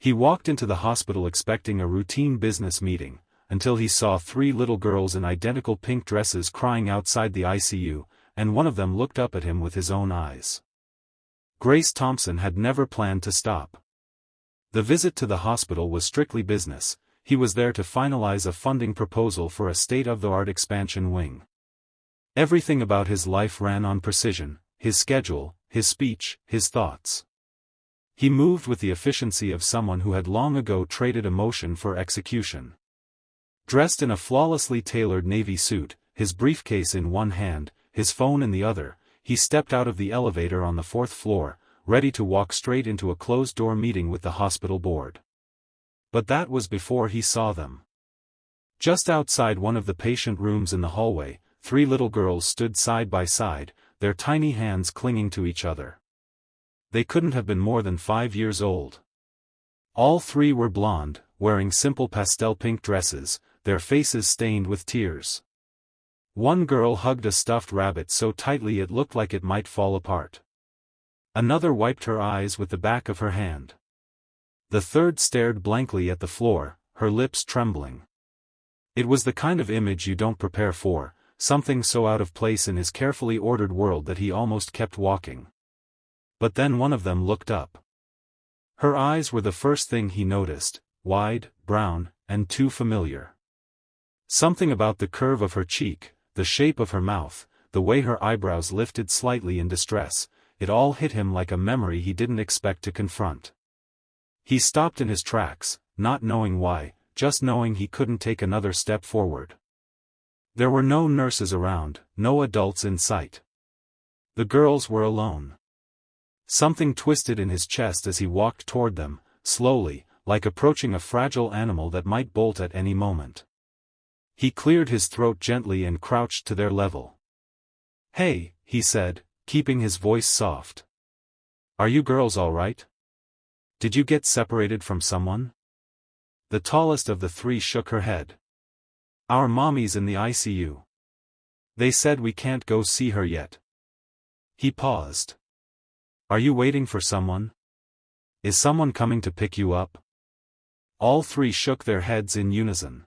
He walked into the hospital expecting a routine business meeting, until he saw 3 little girls in identical pink dresses crying outside the ICU, and one of them looked up at him with his own eyes. Grace Thompson had never planned to stop. The visit to the hospital was strictly business. He was there to finalize a funding proposal for a state-of-the-art expansion wing. Everything about his life ran on precision: his schedule, his speech, his thoughts. He moved with the efficiency of someone who had long ago traded emotion for execution. Dressed in a flawlessly tailored navy suit, his briefcase in one hand, his phone in the other, he stepped out of the elevator on the 4th floor, ready to walk straight into a closed-door meeting with the hospital board. But that was before he saw them. Just outside one of the patient rooms in the hallway, 3 little girls stood side by side, their tiny hands clinging to each other. They couldn't have been more than 5 years old. All 3 were blonde, wearing simple pastel pink dresses, their faces stained with tears. One girl hugged a stuffed rabbit so tightly it looked like it might fall apart. Another wiped her eyes with the back of her hand. The 3rd stared blankly at the floor, her lips trembling. It was the kind of image you don't prepare for, something so out of place in his carefully ordered world that he almost kept walking. But then one of them looked up. Her eyes were the first thing he noticed, wide, brown, and too familiar. Something about the curve of her cheek, the shape of her mouth, the way her eyebrows lifted slightly in distress, it all hit him like a memory he didn't expect to confront. He stopped in his tracks, not knowing why, just knowing he couldn't take another step forward. There were no nurses around, no adults in sight. The girls were alone. Something twisted in his chest as he walked toward them, slowly, like approaching a fragile animal that might bolt at any moment. He cleared his throat gently and crouched to their level. "Hey," he said, keeping his voice soft. "Are you girls all right? Did you get separated from someone?" The tallest of the 3 shook her head. "Our mommy's in the ICU. They said we can't go see her yet." He paused. "Are you waiting for someone? Is someone coming to pick you up?" All 3 shook their heads in unison.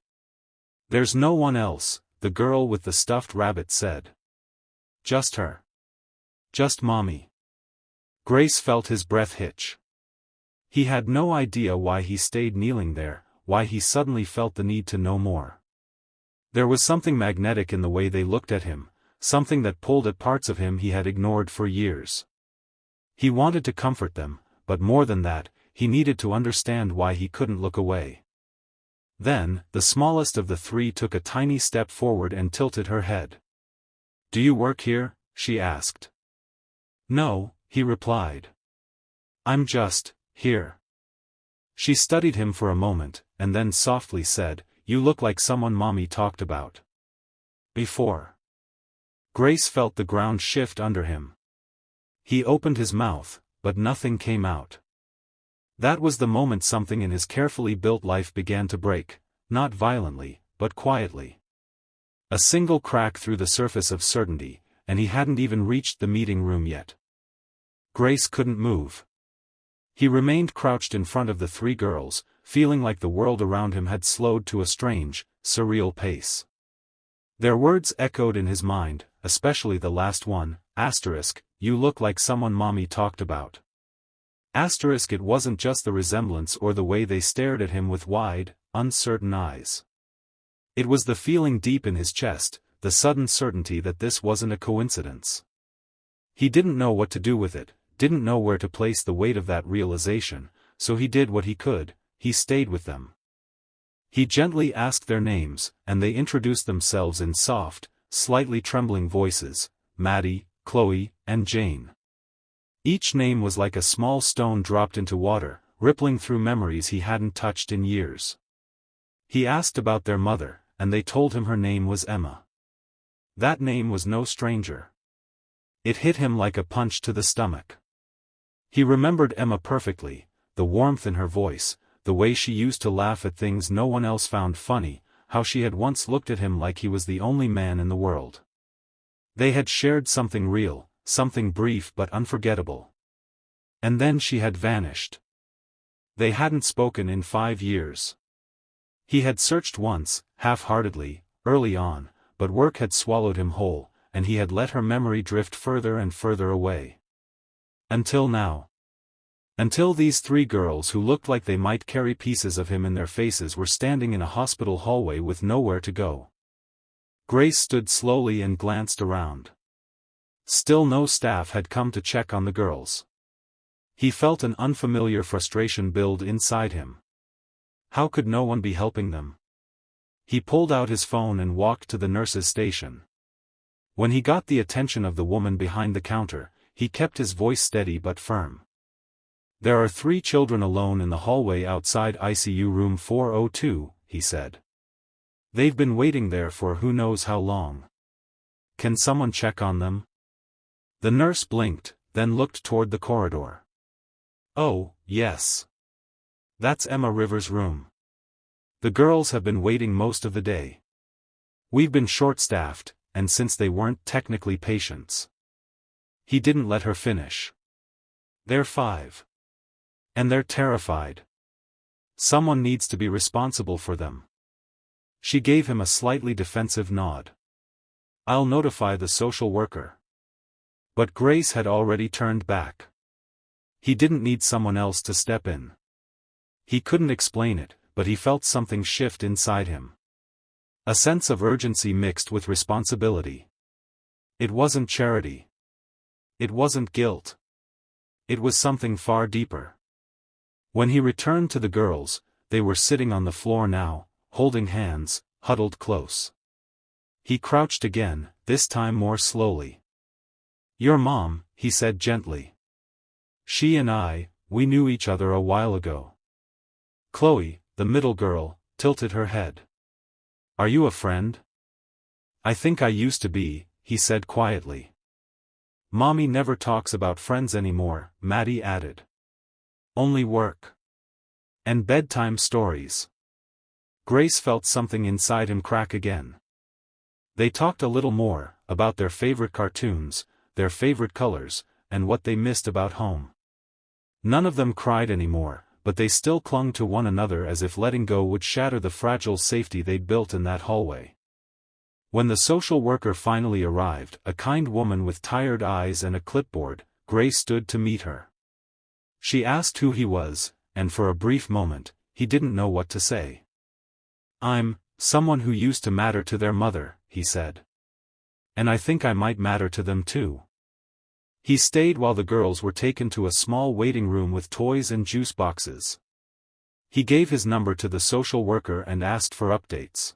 "There's no one else," the girl with the stuffed rabbit said. "Just her. Just mommy." Grace felt his breath hitch. He had no idea why he stayed kneeling there, why he suddenly felt the need to know more. There was something magnetic in the way they looked at him, something that pulled at parts of him he had ignored for years. He wanted to comfort them, but more than that, he needed to understand why he couldn't look away. Then, the smallest of the 3 took a tiny step forward and tilted her head. "Do you work here?" she asked. "No," he replied. "I'm just here." She studied him for a moment, and then softly said, "You look like someone mommy talked about before." Grace felt the ground shift under him. He opened his mouth, but nothing came out. That was the moment something in his carefully built life began to break, not violently, but quietly. A single crack through the surface of certainty, and he hadn't even reached the meeting room yet. Grace couldn't move. He remained crouched in front of the 3 girls, feeling like the world around him had slowed to a strange, surreal pace. Their words echoed in his mind, especially the last one, "You look like someone mommy talked about." It wasn't just the resemblance or the way they stared at him with wide, uncertain eyes. It was the feeling deep in his chest, the sudden certainty that this wasn't a coincidence. He didn't know what to do with it, didn't know where to place the weight of that realization, so he did what he could, he stayed with them. He gently asked their names, and they introduced themselves in soft, slightly trembling voices: Maddie, Chloe, and Jane. Each name was like a small stone dropped into water, rippling through memories he hadn't touched in years. He asked about their mother, and they told him her name was Emma. That name was no stranger. It hit him like a punch to the stomach. He remembered Emma perfectly, the warmth in her voice, the way she used to laugh at things no one else found funny, how she had once looked at him like he was the only man in the world. They had shared something real, something brief but unforgettable. And then she had vanished. They hadn't spoken in 5 years. He had searched once, half-heartedly, early on, but work had swallowed him whole, and he had let her memory drift further and further away. Until now. Until these 3 girls who looked like they might carry pieces of him in their faces were standing in a hospital hallway with nowhere to go. Grace stood slowly and glanced around. Still no staff had come to check on the girls. He felt an unfamiliar frustration build inside him. How could no one be helping them? He pulled out his phone and walked to the nurse's station. When he got the attention of the woman behind the counter, he kept his voice steady but firm. "There are 3 children alone in the hallway outside ICU room 402, he said. "They've been waiting there for who knows how long. Can someone check on them?" The nurse blinked, then looked toward the corridor. "Oh, yes. That's Emma Rivers' room. The girls have been waiting most of the day. We've been short-staffed, and since they weren't technically patients." He didn't let her finish. "They're 5. And they're terrified. Someone needs to be responsible for them." She gave him a slightly defensive nod. "I'll notify the social worker." But Grace had already turned back. He didn't need someone else to step in. He couldn't explain it, but he felt something shift inside him. A sense of urgency mixed with responsibility. It wasn't charity. It wasn't guilt. It was something far deeper. When he returned to the girls, they were sitting on the floor now, holding hands, huddled close. He crouched again, this time more slowly. "Your mom," he said gently. "She and we knew each other a while ago." Chloe, the middle girl, tilted her head. "Are you a friend?" "I think I used to be," he said quietly. "Mommy never talks about friends anymore," Maddie added. "Only work. And bedtime stories." Grace felt something inside him crack again. They talked a little more, about their favorite cartoons, their favorite colors, and what they missed about home. None of them cried anymore, but they still clung to one another as if letting go would shatter the fragile safety they'd built in that hallway. When the social worker finally arrived, a kind woman with tired eyes and a clipboard, Grace stood to meet her. She asked who he was, and for a brief moment, he didn't know what to say. "I'm someone who used to matter to their mother," he said. "And I think I might matter to them too." He stayed while the girls were taken to a small waiting room with toys and juice boxes. He gave his number to the social worker and asked for updates.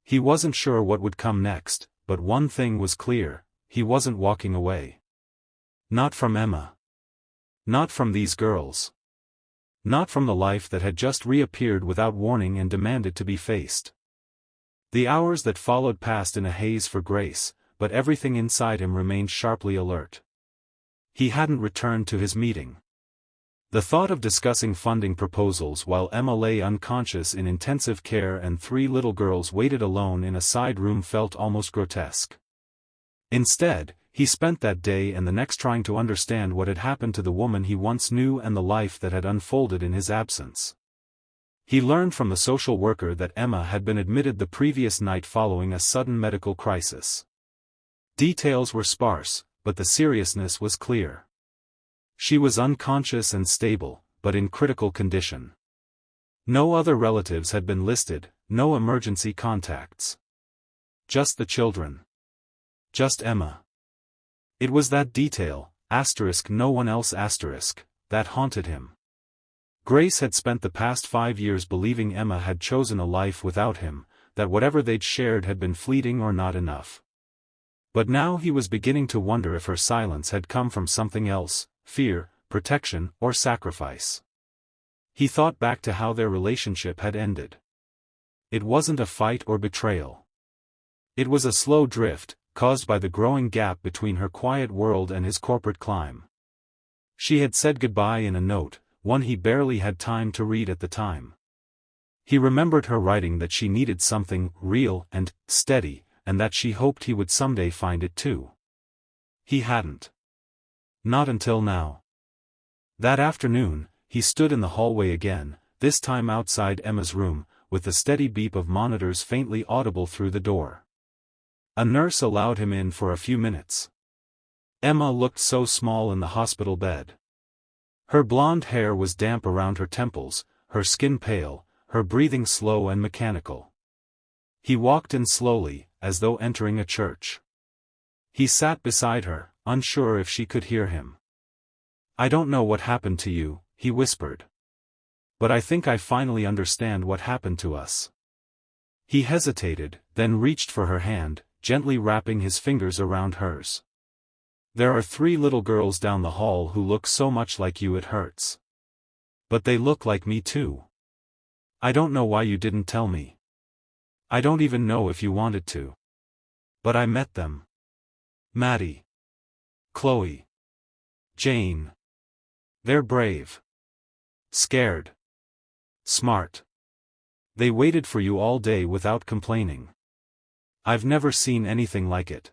He wasn't sure what would come next, but one thing was clear, he wasn't walking away. Not from Emma. Not from these girls. Not from the life that had just reappeared without warning and demanded to be faced. The hours that followed passed in a haze for Grace, but everything inside him remained sharply alert. He hadn't returned to his meeting. The thought of discussing funding proposals while Emma lay unconscious in intensive care and 3 little girls waited alone in a side room felt almost grotesque. Instead, he spent that day and the next trying to understand what had happened to the woman he once knew and the life that had unfolded in his absence. He learned from the social worker that Emma had been admitted the previous night following a sudden medical crisis. Details were sparse, but the seriousness was clear. She was unconscious and stable, but in critical condition. No other relatives had been listed, no emergency contacts. Just the children. Just Emma. It was that detail, no one else, that haunted him. Grace had spent the past 5 years believing Emma had chosen a life without him, that whatever they'd shared had been fleeting or not enough. But now he was beginning to wonder if her silence had come from something else, fear, protection, or sacrifice. He thought back to how their relationship had ended. It wasn't a fight or betrayal. It was a slow drift, caused by the growing gap between her quiet world and his corporate climb. She had said goodbye in a note, one he barely had time to read at the time. He remembered her writing that she needed something real and steady, and that she hoped he would someday find it too. He hadn't. Not until now. That afternoon, he stood in the hallway again, this time outside Emma's room, with the steady beep of monitors faintly audible through the door. A nurse allowed him in for a few minutes. Emma looked so small in the hospital bed. Her blonde hair was damp around her temples, her skin pale, her breathing slow and mechanical. He walked in slowly, as though entering a church. He sat beside her, unsure if she could hear him. "I don't know what happened to you," he whispered. "But I think I finally understand what happened to us." He hesitated, then reached for her hand, gently wrapping his fingers around hers. "There are 3 little girls down the hall who look so much like you it hurts. But they look like me too. I don't know why you didn't tell me. I don't even know if you wanted to. But I met them. Maddie. Chloe. Jane. They're brave. Scared. Smart. They waited for you all day without complaining. I've never seen anything like it."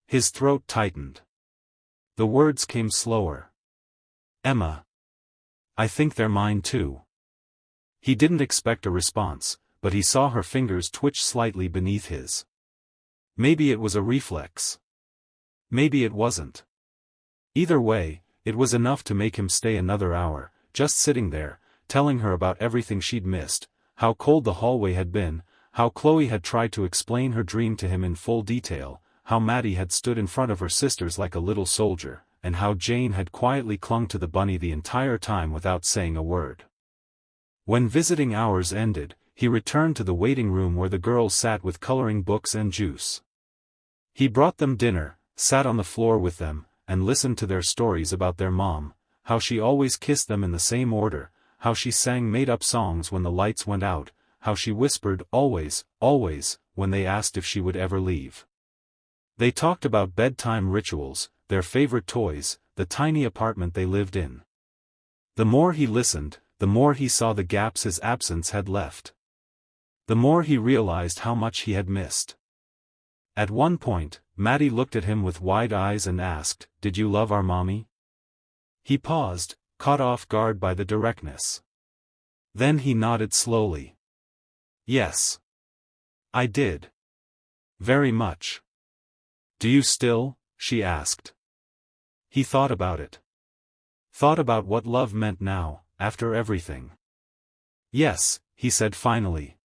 His throat tightened. The words came slower. "Emma. I think they're mine too." He didn't expect a response, but he saw her fingers twitch slightly beneath his. Maybe it was a reflex. Maybe it wasn't. Either way, it was enough to make him stay another hour, just sitting there, telling her about everything she'd missed, how cold the hallway had been, how Chloe had tried to explain her dream to him in full detail, how Maddie had stood in front of her sisters like a little soldier, and how Jane had quietly clung to the bunny the entire time without saying a word. When visiting hours ended, he returned to the waiting room where the girls sat with coloring books and juice. He brought them dinner, sat on the floor with them, and listened to their stories about their mom, how she always kissed them in the same order, how she sang made-up songs when the lights went out, how she whispered always, always, when they asked if she would ever leave. They talked about bedtime rituals, their favorite toys, the tiny apartment they lived in. The more he listened, the more he saw the gaps his absence had left. The more he realized how much he had missed. At one point, Maddie looked at him with wide eyes and asked, "Did you love our mommy?" He paused, caught off guard by the directness. Then he nodded slowly. "Yes. I did. Very much." "Do you still?" she asked. He thought about it. Thought about what love meant now, after everything. "Yes," he said finally.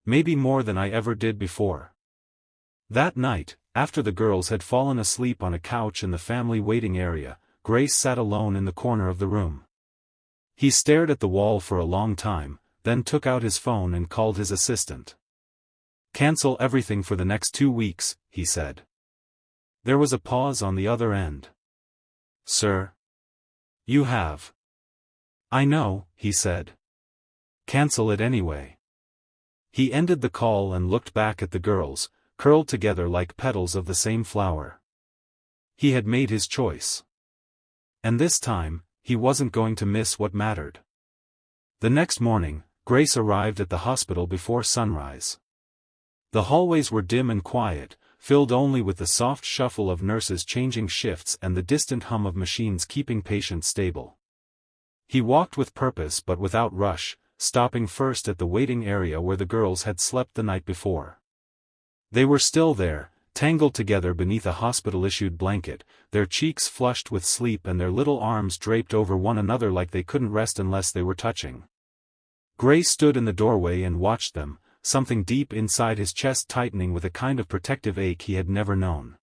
"Maybe more than I ever did before." That night, after the girls had fallen asleep on a couch in the family waiting area, Grace sat alone in the corner of the room. He stared at the wall for a long time, then took out his phone and called his assistant. "Cancel everything for the next 2 weeks," he said. There was a pause on the other end. "Sir? You have." "I know," he said. "Cancel it anyway." He ended the call and looked back at the girls, curled together like petals of the same flower. He had made his choice. And this time, he wasn't going to miss what mattered. The next morning, Grace arrived at the hospital before sunrise. The hallways were dim and quiet, filled only with the soft shuffle of nurses changing shifts and the distant hum of machines keeping patients stable. He walked with purpose but without rush, stopping first at the waiting area where the girls had slept the night before. They were still there, tangled together beneath a hospital-issued blanket, their cheeks flushed with sleep and their little arms draped over one another like they couldn't rest unless they were touching. Grace stood in the doorway and watched them, something deep inside his chest tightening with a kind of protective ache he had never known.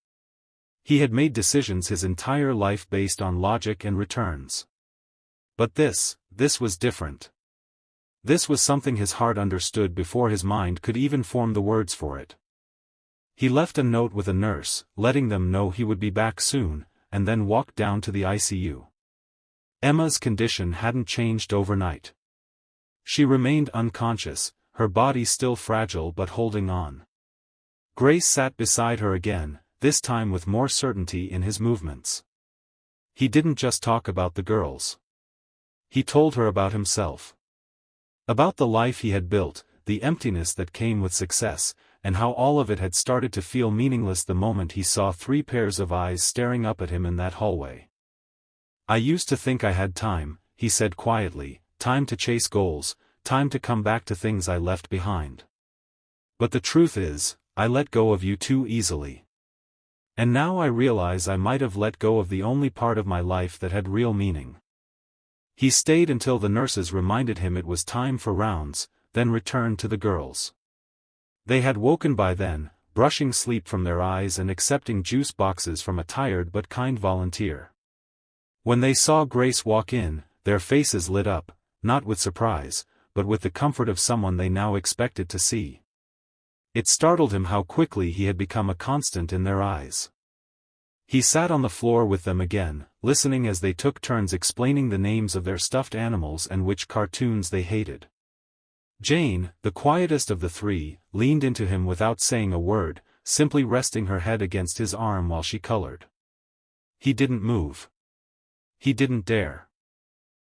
He had made decisions his entire life based on logic and returns. But this was different. This was something his heart understood before his mind could even form the words for it. He left a note with a nurse, letting them know he would be back soon, and then walked down to the ICU. Emma's condition hadn't changed overnight. She remained unconscious, her body still fragile but holding on. Grace sat beside her again, this time with more certainty in his movements. He didn't just talk about the girls. He told her about himself. About the life he had built, the emptiness that came with success, and how all of it had started to feel meaningless the moment he saw 3 pairs of eyes staring up at him in that hallway. "I used to think I had time," he said quietly, time to chase goals, time to come back to things I left behind. But the truth is, I let go of you too easily. And now I realize I might have let go of the only part of my life that had real meaning. He stayed until the nurses reminded him it was time for rounds, then returned to the girls. They had woken by then, brushing sleep from their eyes and accepting juice boxes from a tired but kind volunteer. When they saw Grace walk in, their faces lit up, not with surprise, but with the comfort of someone they now expected to see. It startled him how quickly he had become a constant in their eyes. He sat on the floor with them again, listening as they took turns explaining the names of their stuffed animals and which cartoons they hated. Jane, the quietest of the three, leaned into him without saying a word, simply resting her head against his arm while she colored. He didn't move. He didn't dare.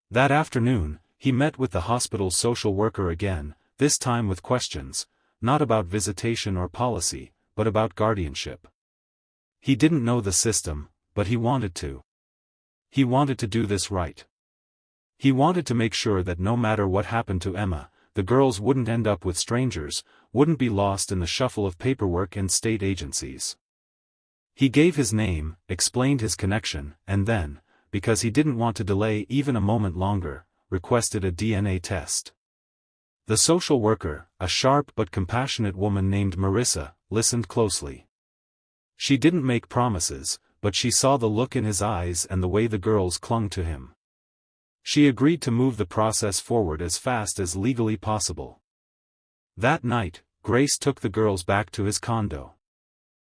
That afternoon, he met with the hospital's social worker again, this time with questions, not about visitation or policy, but about guardianship. He didn't know the system, but he wanted to. He wanted to do this right. He wanted to make sure that no matter what happened to Emma, the girls wouldn't end up with strangers, wouldn't be lost in the shuffle of paperwork and state agencies. He gave his name, explained his connection, and then, because he didn't want to delay even a moment longer, requested a DNA test. The social worker, a sharp but compassionate woman named Marissa, listened closely. She didn't make promises, but she saw the look in his eyes and the way the girls clung to him. She agreed to move the process forward as fast as legally possible. That night, Grace took the girls back to his condo.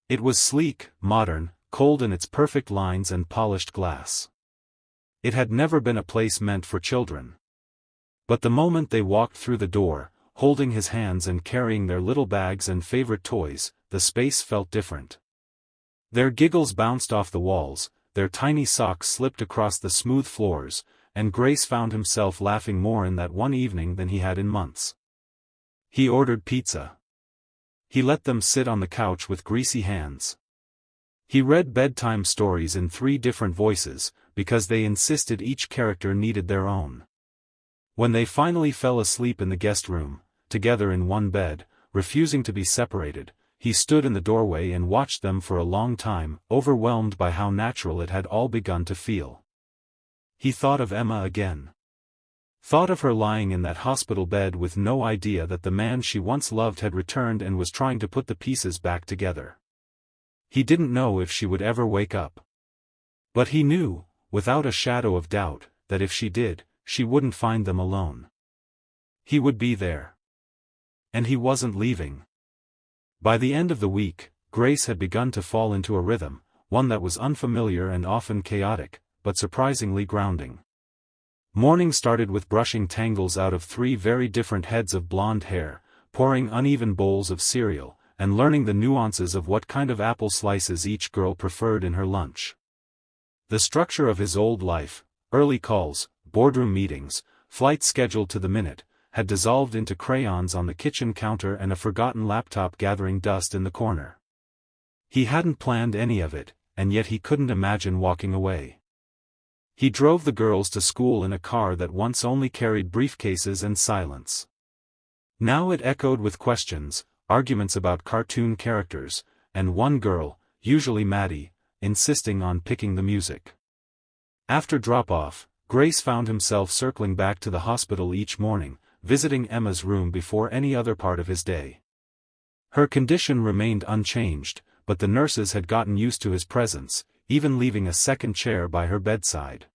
It was sleek, modern, cold in its perfect lines and polished glass. It had never been a place meant for children. But the moment they walked through the door, holding his hands and carrying their little bags and favorite toys, the space felt different. Their giggles bounced off the walls, their tiny socks slipped across the smooth floors, and Grace found himself laughing more in that one evening than he had in months. He ordered pizza. He let them sit on the couch with greasy hands. He read bedtime stories in 3 different voices, because they insisted each character needed their own. When they finally fell asleep in the guest room, together in one bed, refusing to be separated, he stood in the doorway and watched them for a long time, overwhelmed by how natural it had all begun to feel. He thought of Emma again. Thought of her lying in that hospital bed with no idea that the man she once loved had returned and was trying to put the pieces back together. He didn't know if she would ever wake up. But he knew, without a shadow of doubt, that if she did, she wouldn't find them alone. He would be there. And he wasn't leaving. By the end of the week, Grace had begun to fall into a rhythm, one that was unfamiliar and often chaotic, but surprisingly grounding. Morning started with brushing tangles out of 3 very different heads of blonde hair, pouring uneven bowls of cereal, and learning the nuances of what kind of apple slices each girl preferred in her lunch. The structure of his old life, early calls, boardroom meetings, flights scheduled to the minute, had dissolved into crayons on the kitchen counter and a forgotten laptop gathering dust in the corner. He hadn't planned any of it, and yet he couldn't imagine walking away. He drove the girls to school in a car that once only carried briefcases and silence. Now it echoed with questions, arguments about cartoon characters, and one girl, usually Maddie, insisting on picking the music. After drop-off, Grace found himself circling back to the hospital each morning, visiting Emma's room before any other part of his day. Her condition remained unchanged, but the nurses had gotten used to his presence, even leaving a second chair by her bedside.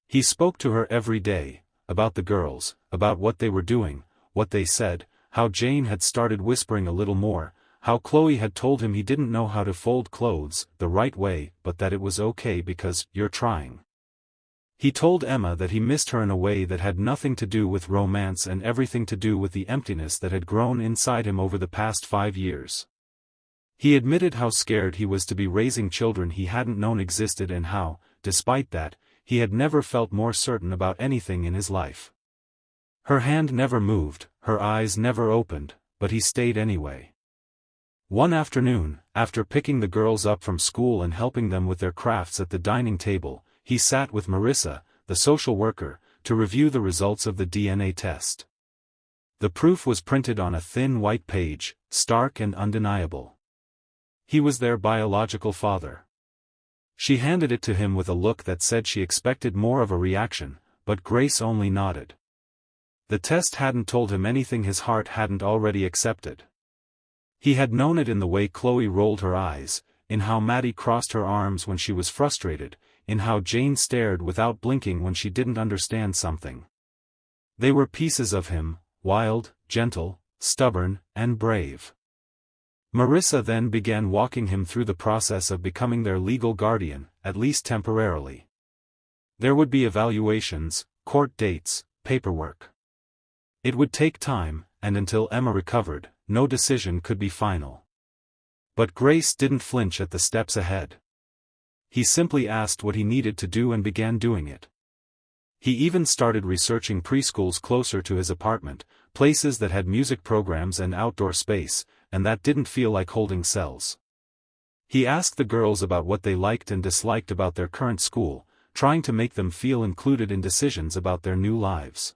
He spoke to her every day, about the girls, about what they were doing, what they said, how Jane had started whispering a little more, how Chloe had told him he didn't know how to fold clothes the right way but that it was okay because you're trying. He told Emma that he missed her in a way that had nothing to do with romance and everything to do with the emptiness that had grown inside him over the past 5 years. He admitted how scared he was to be raising children he hadn't known existed and how, despite that, he had never felt more certain about anything in his life. Her hand never moved, her eyes never opened, but he stayed anyway. One afternoon, after picking the girls up from school and helping them with their crafts at the dining table, he sat with Marissa, the social worker, to review the results of the DNA test. The proof was printed on a thin white page, stark and undeniable. He was their biological father. She handed it to him with a look that said she expected more of a reaction, but Grace only nodded. The test hadn't told him anything his heart hadn't already accepted. He had known it in the way Chloe rolled her eyes, in how Maddie crossed her arms when she was frustrated, in how Jane stared without blinking when she didn't understand something. They were pieces of him, wild, gentle, stubborn, and brave. Marissa then began walking him through the process of becoming their legal guardian, at least temporarily. There would be evaluations, court dates, paperwork. It would take time, and until Emma recovered, no decision could be final. But Grace didn't flinch at the steps ahead. He simply asked what he needed to do and began doing it. He even started researching preschools closer to his apartment, places that had music programs and outdoor space, and that didn't feel like holding cells. He asked the girls about what they liked and disliked about their current school, trying to make them feel included in decisions about their new lives.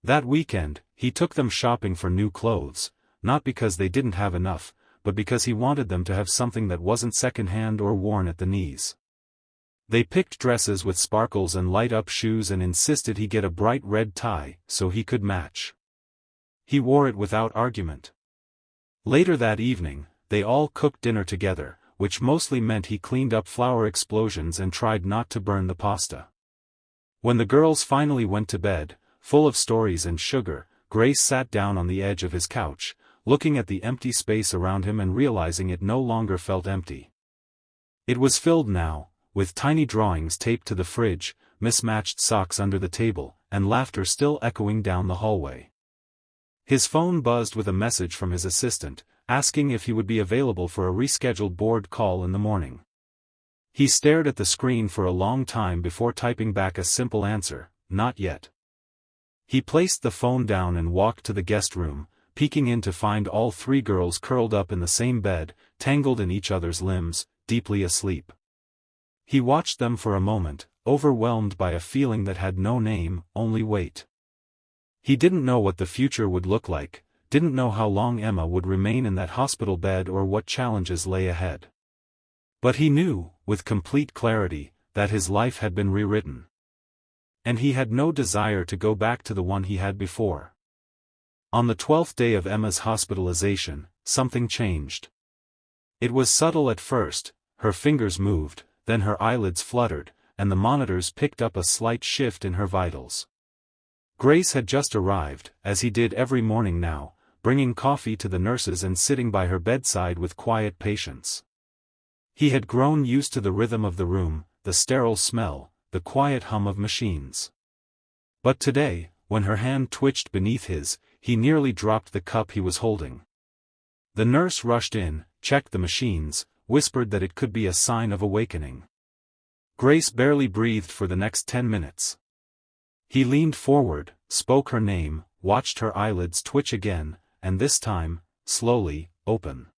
That weekend, he took them shopping for new clothes, not because they didn't have enough, but because he wanted them to have something that wasn't secondhand or worn at the knees. They picked dresses with sparkles and light-up shoes and insisted he get a bright red tie, so he could match. He wore it without argument. Later that evening, they all cooked dinner together, which mostly meant he cleaned up flour explosions and tried not to burn the pasta. When the girls finally went to bed, full of stories and sugar, Grace sat down on the edge of his couch, looking at the empty space around him and realizing it no longer felt empty. It was filled now, with tiny drawings taped to the fridge, mismatched socks under the table, and laughter still echoing down the hallway. His phone buzzed with a message from his assistant, asking if he would be available for a rescheduled board call in the morning. He stared at the screen for a long time before typing back a simple answer, "Not yet." He placed the phone down and walked to the guest room, peeking in to find all three girls curled up in the same bed, tangled in each other's limbs, deeply asleep. He watched them for a moment, overwhelmed by a feeling that had no name, only weight. He didn't know what the future would look like, didn't know how long Emma would remain in that hospital bed or what challenges lay ahead. But he knew, with complete clarity, that his life had been rewritten. And he had no desire to go back to the one he had before. On the 12th day of Emma's hospitalization, something changed. It was subtle at first, her fingers moved, then her eyelids fluttered, and the monitors picked up a slight shift in her vitals. Grace had just arrived, as he did every morning now, bringing coffee to the nurses and sitting by her bedside with quiet patience. He had grown used to the rhythm of the room, the sterile smell, the quiet hum of machines. But today, when her hand twitched beneath his, he nearly dropped the cup he was holding. The nurse rushed in, checked the machines, whispered that it could be a sign of awakening. Grace barely breathed for the next 10 minutes. He leaned forward, spoke her name, watched her eyelids twitch again, and this time, slowly, open.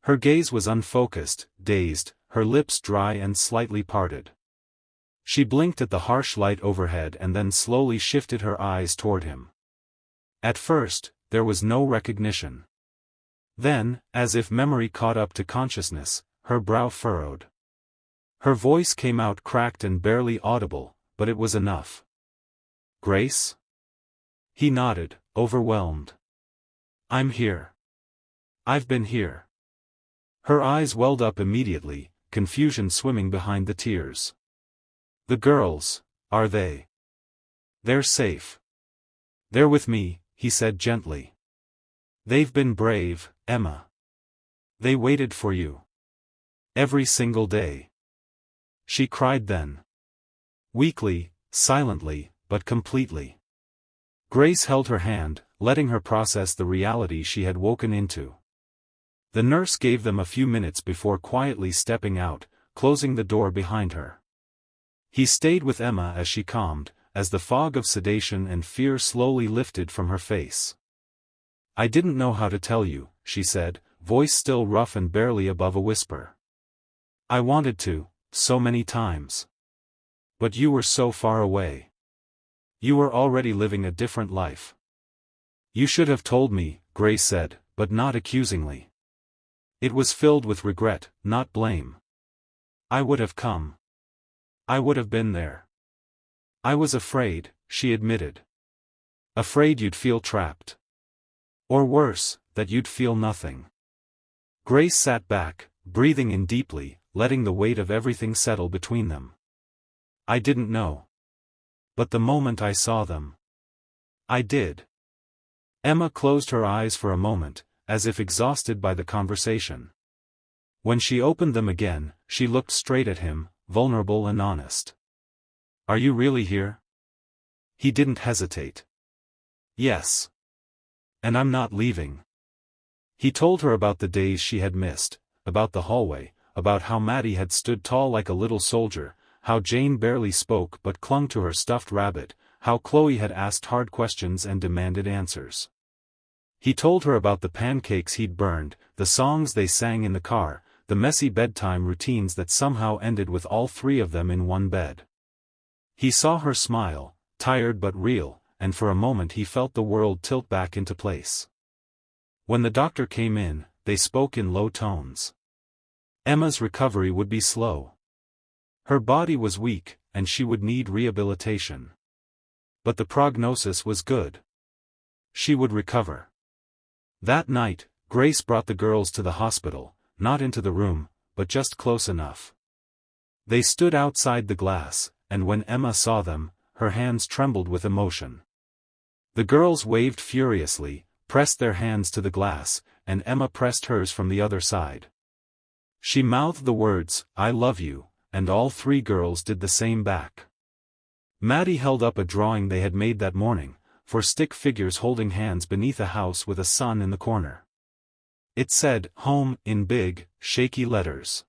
Her gaze was unfocused, dazed, her lips dry and slightly parted. She blinked at the harsh light overhead and then slowly shifted her eyes toward him. At first, there was no recognition. Then, as if memory caught up to consciousness, her brow furrowed. Her voice came out cracked and barely audible, but it was enough. "Grace?" He nodded, overwhelmed. "I'm here. I've been here." Her eyes welled up immediately, confusion swimming behind the tears. "The girls, are they?" "They're safe. They're with me," he said gently. "They've been brave, Emma. They waited for you. Every single day." She cried then. Weakly, silently, but completely. Grace held her hand, letting her process the reality she had woken into. The nurse gave them a few minutes before quietly stepping out, closing the door behind her. He stayed with Emma as she calmed, as the fog of sedation and fear slowly lifted from her face. "I didn't know how to tell you," she said, voice still rough and barely above a whisper. "I wanted to, so many times. But you were so far away. You were already living a different life. You should have told me, Grace said, but not accusingly. It was filled with regret, not blame. I would have come. I would have been there. I was afraid, she admitted. Afraid you'd feel trapped. Or worse, that you'd feel nothing. Grace sat back, breathing in deeply, letting the weight of everything settle between them. I didn't know. But the moment I saw them, I did. Emma closed her eyes for a moment, as if exhausted by the conversation. When she opened them again, she looked straight at him, vulnerable and honest. Are you really here? He didn't hesitate. Yes. And I'm not leaving. He told her about the days she had missed, about the hallway, about how Maddie had stood tall like a little soldier, how Jane barely spoke but clung to her stuffed rabbit, how Chloe had asked hard questions and demanded answers. He told her about the pancakes he'd burned, the songs they sang in the car, the messy bedtime routines that somehow ended with all three of them in one bed. He saw her smile, tired but real, and for a moment he felt the world tilt back into place. When the doctor came in, they spoke in low tones. Emma's recovery would be slow. Her body was weak, and she would need rehabilitation. But the prognosis was good. She would recover. That night, Grace brought the girls to the hospital, not into the room, but just close enough. They stood outside the glass, and when Emma saw them, her hands trembled with emotion. The girls waved furiously, pressed their hands to the glass, and Emma pressed hers from the other side. She mouthed the words, "I love you," and all three girls did the same back. Maddie held up a drawing they had made that morning, for stick figures holding hands beneath a house with a sun in the corner. It said, "Home," in big, shaky letters.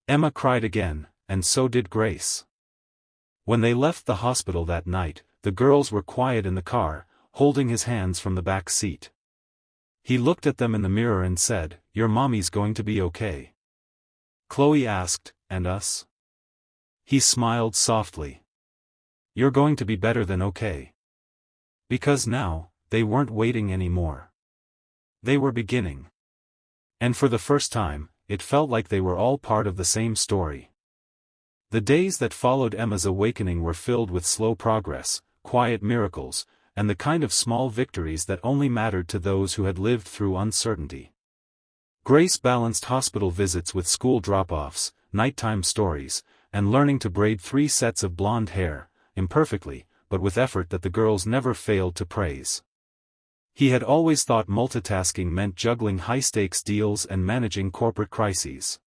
Emma cried again, and so did Grace. When they left the hospital that night, the girls were quiet in the car, holding his hands from the back seat. He looked at them in the mirror and said, "Your mommy's going to be okay?" Chloe asked, "And us?" He smiled softly. "You're going to be better than okay." Because now, they weren't waiting anymore. They were beginning. And for the first time, it felt like they were all part of the same story. The days that followed Emma's awakening were filled with slow progress, quiet miracles, and the kind of small victories that only mattered to those who had lived through uncertainty. Grace balanced hospital visits with school drop-offs, nighttime stories, and learning to braid 3 sets of blonde hair, imperfectly, but with effort that the girls never failed to praise. He had always thought multitasking meant juggling high-stakes deals and managing corporate crises.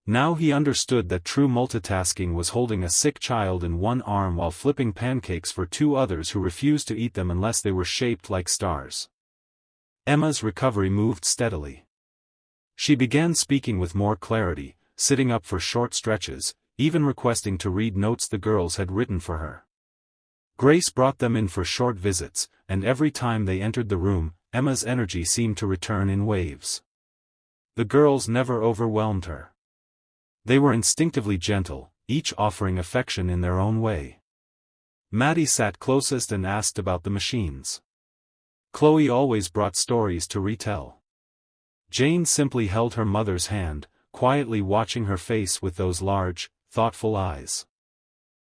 Now he understood that true multitasking was holding a sick child in one arm while flipping pancakes for 2 others who refused to eat them unless they were shaped like stars. Emma's recovery moved steadily. She began speaking with more clarity, sitting up for short stretches, even requesting to read notes the girls had written for her. Grace brought them in for short visits, and every time they entered the room, Emma's energy seemed to return in waves. The girls never overwhelmed her. They were instinctively gentle, each offering affection in their own way. Maddie sat closest and asked about the machines. Chloe always brought stories to retell. Jane simply held her mother's hand, quietly watching her face with those large, thoughtful eyes.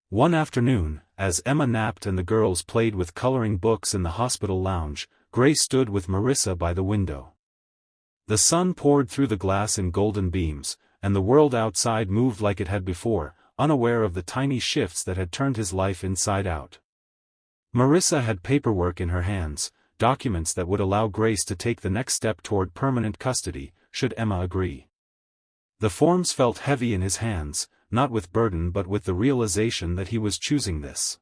One afternoon, as Emma napped and the girls played with coloring books in the hospital lounge, Grace stood with Marissa by the window. The sun poured through the glass in golden beams, and the world outside moved like it had before, unaware of the tiny shifts that had turned his life inside out. Marissa had paperwork in her hands, documents that would allow Grace to take the next step toward permanent custody, should Emma agree. The forms felt heavy in his hands, not with burden but with the realization that he was choosing this.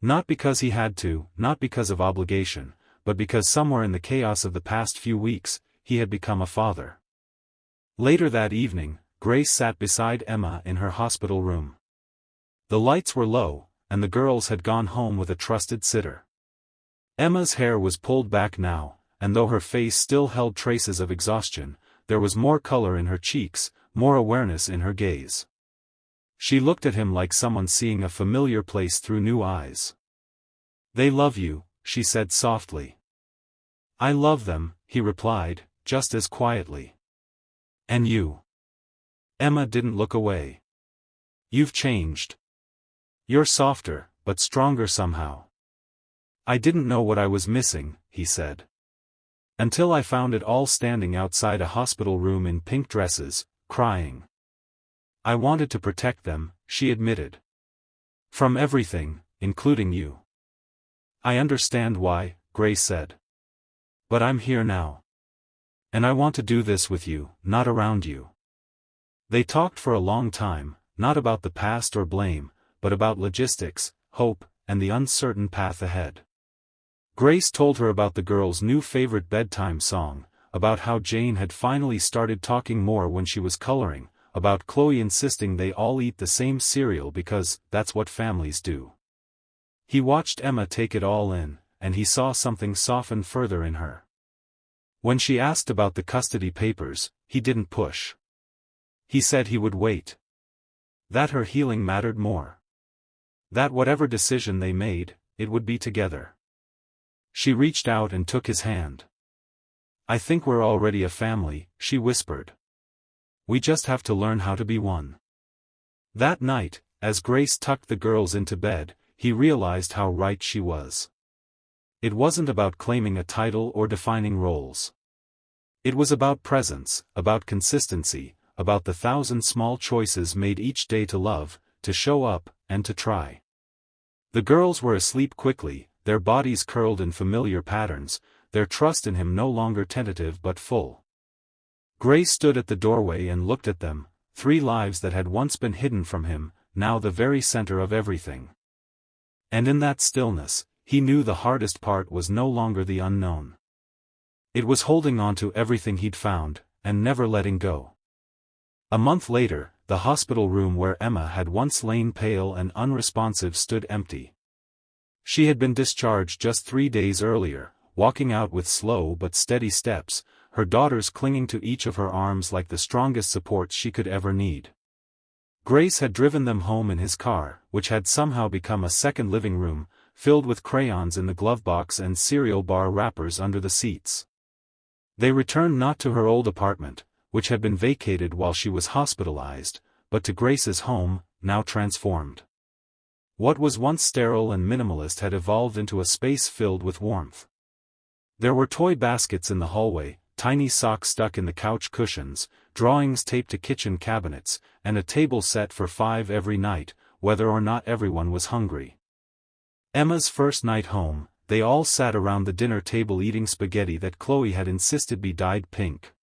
Not because he had to, not because of obligation, but because somewhere in the chaos of the past few weeks, he had become a father. Later that evening, Grace sat beside Emma in her hospital room. The lights were low, and the girls had gone home with a trusted sitter. Emma's hair was pulled back now, and though her face still held traces of exhaustion, there was more color in her cheeks, more awareness in her gaze. She looked at him like someone seeing a familiar place through new eyes. They love you, she said softly. I love them, he replied, just as quietly. And you? Emma didn't look away. You've changed. You're softer, but stronger somehow. I didn't know what I was missing, he said. Until I found it all standing outside a hospital room in pink dresses, crying. I wanted to protect them, she admitted. From everything, including you. I understand why, Grace said. But I'm here now. And I want to do this with you, not around you. They talked for a long time, not about the past or blame, but about logistics, hope, and the uncertain path ahead. Grace told her about the girl's new favorite bedtime song, about how Jane had finally started talking more when she was coloring, about Chloe insisting they all eat the same cereal because that's what families do. He watched Emma take it all in, and he saw something soften further in her. When she asked about the custody papers, he didn't push. He said he would wait. That her healing mattered more. That whatever decision they made, it would be together. She reached out and took his hand. I think we're already a family, she whispered. We just have to learn how to be one. That night, as Grace tucked the girls into bed, he realized how right she was. It wasn't about claiming a title or defining roles. It was about presence, about consistency, about the 1,000 small choices made each day to love, to show up, and to try. The girls were asleep quickly, their bodies curled in familiar patterns, their trust in him no longer tentative but full. Grace stood at the doorway and looked at them, 3 lives that had once been hidden from him, now the very center of everything. And in that stillness, he knew the hardest part was no longer the unknown. It was holding on to everything he'd found, and never letting go. A month later, the hospital room where Emma had once lain pale and unresponsive stood empty. She had been discharged just 3 days earlier, walking out with slow but steady steps, her daughters clinging to each of her arms like the strongest supports she could ever need. Grace had driven them home in his car, which had somehow become a second living room, filled with crayons in the glove box and cereal bar wrappers under the seats. They returned not to her old apartment, which had been vacated while she was hospitalized, but to Grace's home, now transformed. What was once sterile and minimalist had evolved into a space filled with warmth. There were toy baskets in the hallway, tiny socks stuck in the couch cushions, drawings taped to kitchen cabinets, and a table set for 5 every night, whether or not everyone was hungry. Emma's first night home, they all sat around the dinner table eating spaghetti that Chloe had insisted be dyed pink.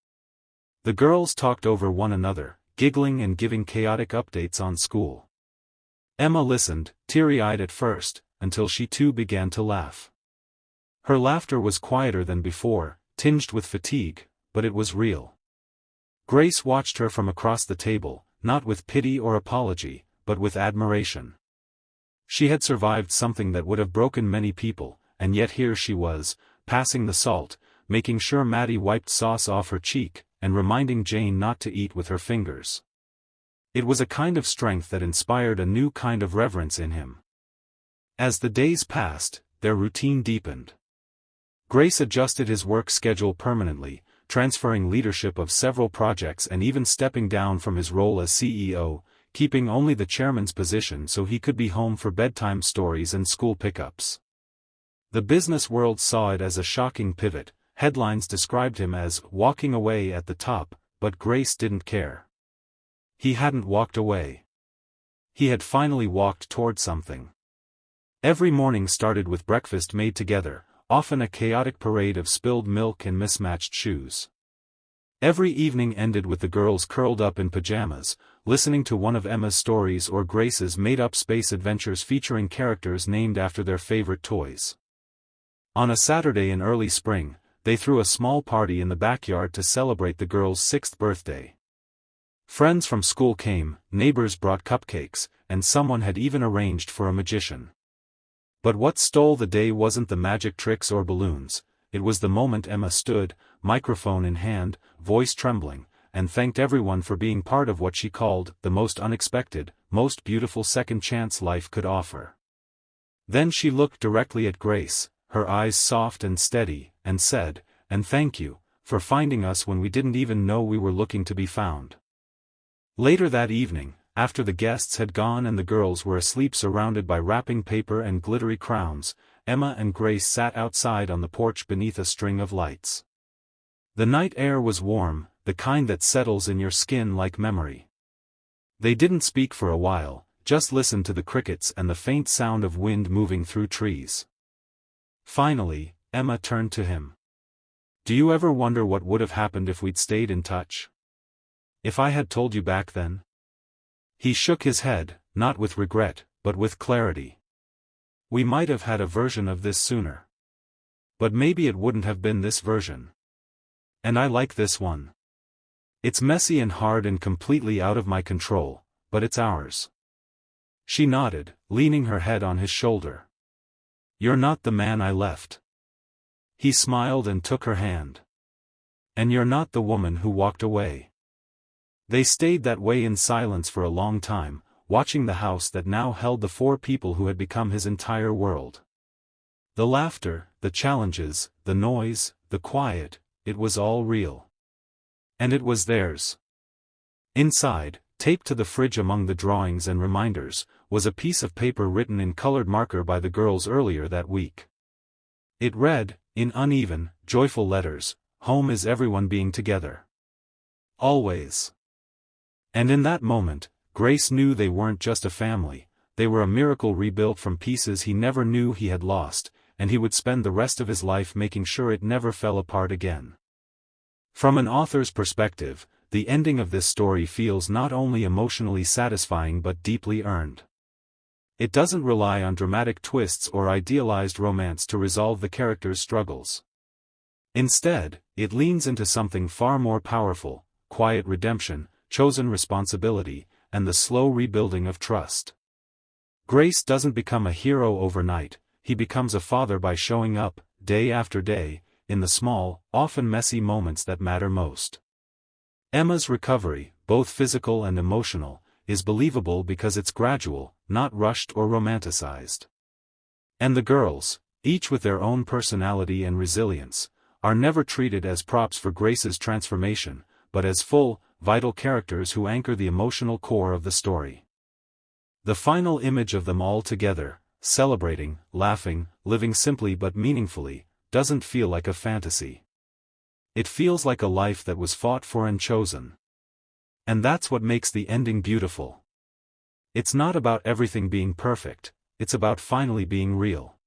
The girls talked over one another, giggling and giving chaotic updates on school. Emma listened, teary-eyed at first, until she too began to laugh. Her laughter was quieter than before, tinged with fatigue, but it was real. Grace watched her from across the table, not with pity or apology, but with admiration. She had survived something that would have broken many people, and yet here she was, passing the salt, making sure Maddie wiped sauce off her cheek, and reminding Jane not to eat with her fingers. It was a kind of strength that inspired a new kind of reverence in him. As the days passed, their routine deepened. Grace adjusted his work schedule permanently, transferring leadership of several projects and even stepping down from his role as CEO, keeping only the chairman's position so he could be home for bedtime stories and school pickups. The business world saw it as a shocking pivot. Headlines described him as walking away at the top, but Grace didn't care. He hadn't walked away. He had finally walked toward something. Every morning started with breakfast made together, often a chaotic parade of spilled milk and mismatched shoes. Every evening ended with the girls curled up in pajamas, listening to one of Emma's stories or Grace's made-up space adventures featuring characters named after their favorite toys. On a Saturday in early spring, they threw a small party in the backyard to celebrate the girl's 6th birthday. Friends from school came, neighbors brought cupcakes, and someone had even arranged for a magician. But what stole the day wasn't the magic tricks or balloons, it was the moment Emma stood, microphone in hand, voice trembling, and thanked everyone for being part of what she called the most unexpected, most beautiful second chance life could offer. Then she looked directly at Grace, her eyes soft and steady, and said, "And thank you, for finding us when we didn't even know we were looking to be found." Later that evening, after the guests had gone and the girls were asleep surrounded by wrapping paper and glittery crowns, Emma and Grace sat outside on the porch beneath a string of lights. The night air was warm, the kind that settles in your skin like memory. They didn't speak for a while, just listened to the crickets and the faint sound of wind moving through trees. Finally, Emma turned to him. "Do you ever wonder what would have happened if we'd stayed in touch? If I had told you back then?" He shook his head, not with regret, but with clarity. "We might have had a version of this sooner. But maybe it wouldn't have been this version. And I like this one. It's messy and hard and completely out of my control, but it's ours." She nodded, leaning her head on his shoulder. "You're not the man I left." He smiled and took her hand. "And you're not the woman who walked away." They stayed that way in silence for a long time, watching the house that now held the four people who had become his entire world. The laughter, the challenges, the noise, the quiet, it was all real. And it was theirs. Inside, taped to the fridge among the drawings and reminders, was a piece of paper written in colored marker by the girls earlier that week. It read, in uneven, joyful letters, "Home is everyone being together. Always." And in that moment, Grace knew they weren't just a family, they were a miracle rebuilt from pieces he never knew he had lost, and he would spend the rest of his life making sure it never fell apart again. From an author's perspective, the ending of this story feels not only emotionally satisfying but deeply earned. It doesn't rely on dramatic twists or idealized romance to resolve the characters' struggles. Instead, it leans into something far more powerful: quiet redemption, chosen responsibility, and the slow rebuilding of trust. Grace doesn't become a hero overnight, he becomes a father by showing up, day after day, in the small, often messy moments that matter most. Emma's recovery, both physical and emotional, is believable because it's gradual, not rushed or romanticized. And the girls, each with their own personality and resilience, are never treated as props for Grace's transformation, but as full, vital characters who anchor the emotional core of the story. The final image of them all together, celebrating, laughing, living simply but meaningfully, doesn't feel like a fantasy. It feels like a life that was fought for and chosen. And that's what makes the ending beautiful. It's not about everything being perfect, it's about finally being real.